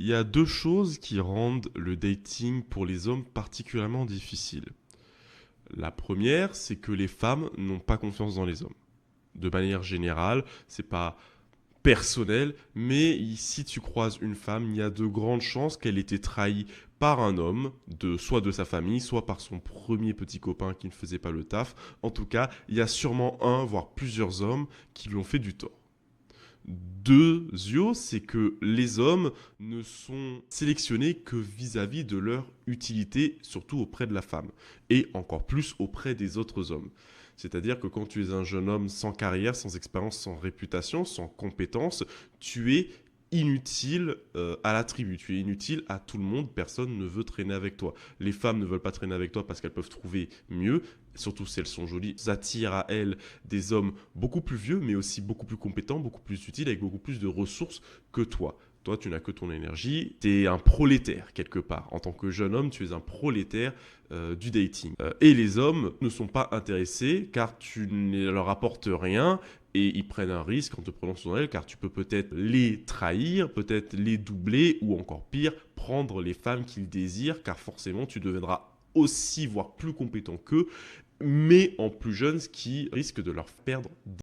Il y a deux choses qui rendent le dating pour les hommes particulièrement difficile. La première, c'est que les femmes n'ont pas confiance dans les hommes. De manière générale, c'est pas personnel, mais si tu croises une femme, il y a de grandes chances qu'elle ait été trahie par un homme, soit de sa famille, soit par son premier petit copain qui ne faisait pas le taf. En tout cas, il y a sûrement un, voire plusieurs hommes qui lui ont fait du tort. Deuxièmement, c'est que les hommes ne sont sélectionnés que vis-à-vis de leur utilité, surtout auprès de la femme, et encore plus auprès des autres hommes. C'est-à-dire que quand tu es un jeune homme sans carrière, sans expérience, sans réputation, sans compétences, tu es inutile à la tribu, tu es inutile à tout le monde, personne ne veut traîner avec toi. Les femmes ne veulent pas traîner avec toi parce qu'elles peuvent trouver mieux, surtout si elles sont jolies, attirent à elles des hommes beaucoup plus vieux, mais aussi beaucoup plus compétents, beaucoup plus utiles, avec beaucoup plus de ressources que toi. Toi, tu n'as que ton énergie, tu es un prolétaire quelque part. En tant que jeune homme, tu es un prolétaire du dating. Et les hommes ne sont pas intéressés car tu ne leur apportes rien et ils prennent un risque en te prenant sur elle car tu peux peut-être les trahir, peut-être les doubler ou encore pire, prendre les femmes qu'ils désirent car forcément tu deviendras aussi, voire plus compétent qu'eux, mais en plus jeune, ce qui risque de leur perdre